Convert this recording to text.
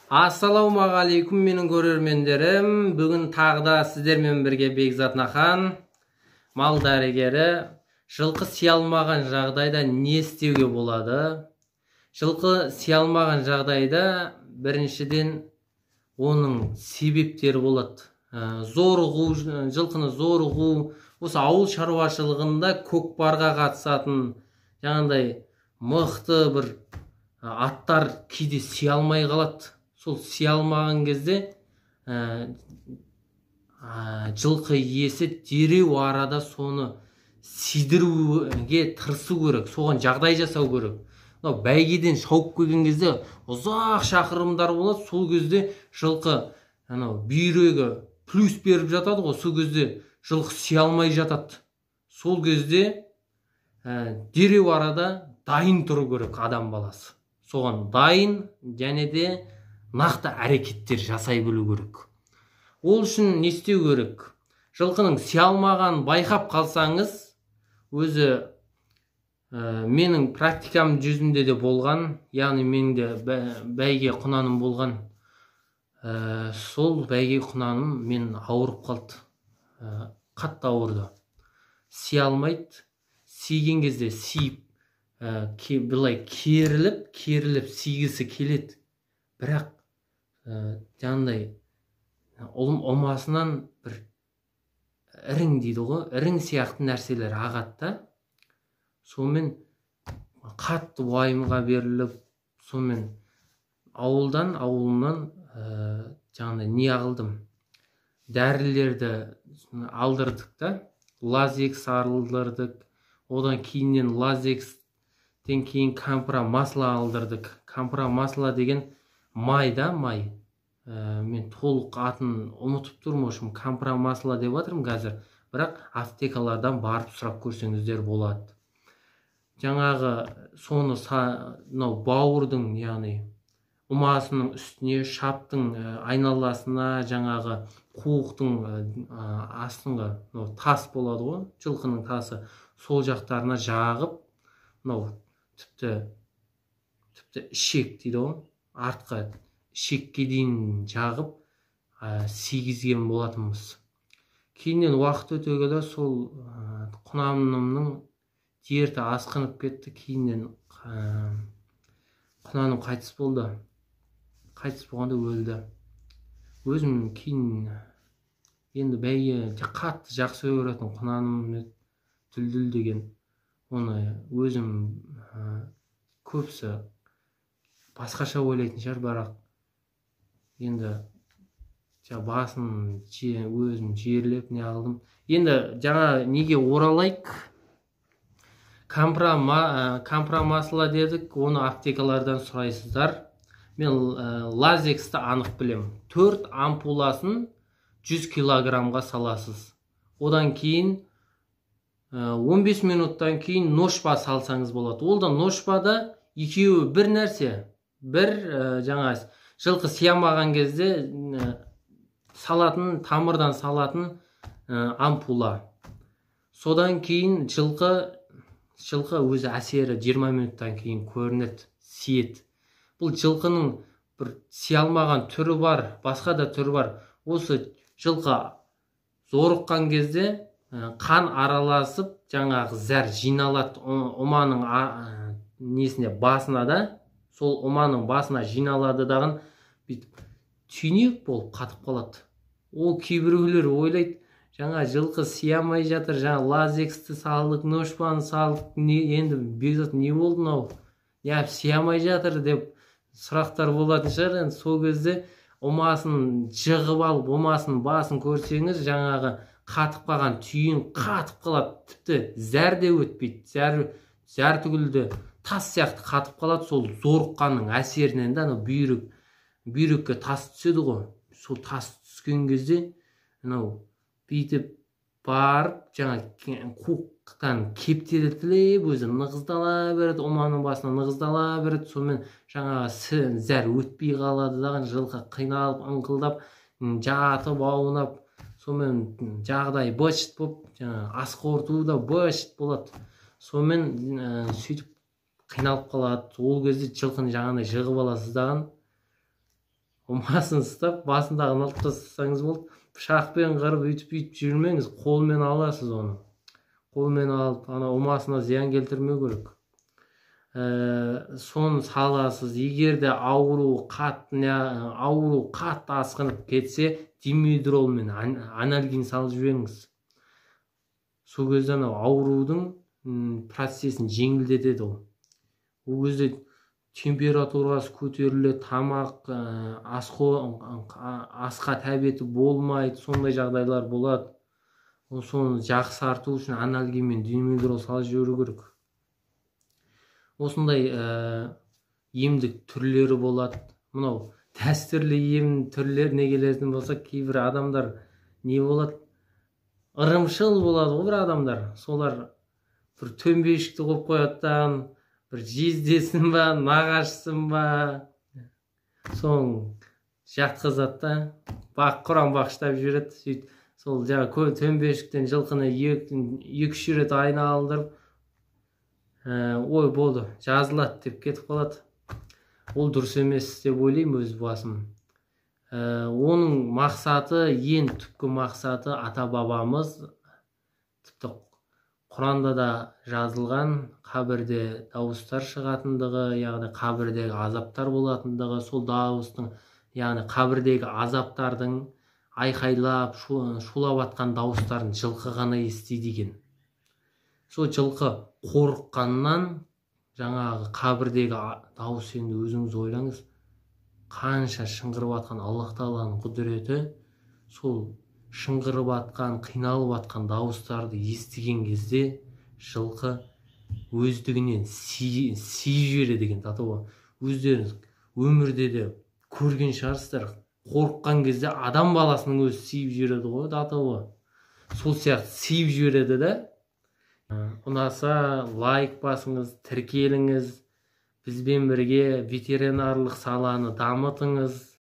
Ассалаумағалейкум менің көрермендерім. Бүгін тағы да сіздермен бірге Бекзат Нахан, мал дәрігері. Жылқы сия алмаған жағдайда не істеуге болады? Жылқы сия алмаған жағдайда біріншіден оның себептері болады. Жылқыны зорығу, осы ауыл шаруашылығында көкпарға қатысатын жаңағыдай мықты бір аттар кейде сия алмай қалады. Сол сия алмаған кезде жылқы иесі дереу арада соны сидіруге тырысу керек, соған жағдай жасау керек. Бәйгеден шауып келген кезде ұзақ шақырымдар болады, сол кезде жылқы бүйрегі плюс беріп жатады ғой, сол кезде жылқы сия алмай жатады. Сол кезде дереу арада дайын тұру керек адам баласы. Соған дайын және де нақты әрекеттер жасай білу керек. Ол үшін не істеу керек? Жылқының сия алмаған байқап қалсаңыз, өзі менің практикам жүзінде де болған, яғни менде бәйге құнаным болған. Сол бәйге құнаным мен ауырып қалды. Қатты ауырды. Сия алмайды. Сиген кезде сиіп, былай керіліп сигісі келеді. Бірақ жаңағыдай омасынан бір ірің дейді ғой, ірің сияқты нәрселер ағады. Сонымен қатты уайымға беріліп, сонымен ауылымнан жаңағыдай не алдым? Дәрілерді алдырдық та, лазекс алдырдық. Одан кейіннен лазекстен кейін компромасло алдырдық. Компромасло деген май. Мен толық атын ұмытып тұрмын, компромасло деп жатырмын қазір. Бірақ аптекалардан барып сұрап көрсеңіздер болады. Жаңағы соны бауырдың, яғни ұмасының үстіне, шаптың айналасына, жаңағы қуықтың астыңғы тас болады ғой, жылқының тасы, сол жақтарына жағып, тіпті ішек дейді ғой, артқа ішекке дейін жағып сигізген болатынбыз. Кейіннен уақыт өте келе сол құнанымның дерті асқынып кетті. Кейіннен құнаным қайтыс болды. Қайтыс болғанда өлді. Өзім кейін енді бәйге қатты жақсы көретін құнаным Дүлдүл деген, оны өзім көпсі басқаша ойлайтын шығар, бірақ енді басын өзім жерлеп не алдым. Енді жаңа неге оралайық? Компромасло дедік, оны аптекалардан сұрайсыздар. Мен лазексті анық білем. 4 ампуласын 100 килограммға саласыз. Одан кейін 15 минуттан кейін ношпа салсаңыз болады. Ол да ношпада екеуі бір нәрсе. Бір жаңа жылқы сиямаған кезде тамырдан салатын ампула. Содан кейін жылқы өзі әсері 20 минуттан кейін көрінеді, сиет. Бұл жылқының бір сия алмаған түрі бар, басқа да түрі бар. Осы жылқы зорыққан кезде қан араласып, жаңағы зәр жиналады оманың несіне, басына да, сол оманың басына жиналады дағын түйнек болып қатып қалады. Ол кейбіреулер ойлайды, жаңа жылқы сиямай жатыр, жаңа лазексті салдық, ношпаны салдық, енді Бекзат не болды мынау? Неғып сиямай жатыр деп сұрақтар болатын шығар. Сол кезде омасын жығып алып, омасын басын көрсеңіз, жаңағы қатып қалған түйін қатып қалады, тіпті зәр де өтпейді, зәр түгілді тас сияқты қатып қалады. Сол зорыққанның әсерінен де бүйрекке тас түседі ғой. Сол тас түскен кезде бүйтіп барып, жаңа қуықтан кептелтіліп, өзі нығыздала береді, оманың басына нығыздала береді. Сонымен жаңағы зәр өтпей қалады даған, жылқы қиналып, ыңқылдап, жатып, аунап, сонымен жағдай бышт болып, ас қорыту да бышт болады. Сонымен сөйтіп қиналып қалады. Ол кезде жылқыны жаңағыдай жығып аласыз даған, умасын ұстап басындағын алып тастасаңыз болды. Пышақпен қырып бүйтіп жүрмеңіз, қолмен аласыз оны. Қолмен алып ана умасына зиян келтірмеу керек. Соны саласыз. Егер де ауру қатты асқынып кетсе, димедрол мен анальгин салып жіберіңіз. Сол кезде аурудың процесін жеңілдетеді ол. Ол кезде температурасы көтеріледі, тамақ асқа тәбеті болмайды, сондай жағдайлар болады. Соны жақсарту үшін анальгин мен димедрол салып жіберу керек. Осындай емдік түрлері болады. Мынау дәстүрлі ем түрлеріне келетін болсақ, кейбір адамдар не болады? Ырымшыл болады ғой бір адамдар. Солар бір төмбешікті қойып қояттан, бір жездесін ба, нағашысын ба, соң жатқызады да, құран бағыштап жүреді. Сол төмбешіктен жылқыны 2-3 рет айналдырып, ой болды, жазылады деп кетіп қалады. Ол дұрыс емес деп ойлаймын өз басым. Оның мақсаты, ең түпкі мақсаты ата-бабамыз, тіпті Құранда да жазылған, қабірде дауыстар шығатындығы, яғни қабірдегі азаптар болатындығы, сол дауыстың, яғни қабірдегі азаптардың айқайлап, шулап атқан дауыстарын жылқы ғана естиді екен. Сол жылқы қорыққаннан, жаңағы қабірдегі дауыс, енді өзіңіз ойлаңыз, қанша шыңғырып атқан Аллах Тағаланың құдіреті, сол шыңғырып атқан, қиналып атқан дауыстарды естіген кезде жылқы өздігінен сиіп жібереді деген татуы. Өздеріңіз өмірде де көрген шығарсыздар, қорыққан кезде адам баласының өзі сиіп жібереді ғой татуы. Сол сияқты сиіп жібереді да. Ұнаса лайк басыңыз, тіркеліңіз, бізбен бірге ветеринарлық саланы дамытыңыз.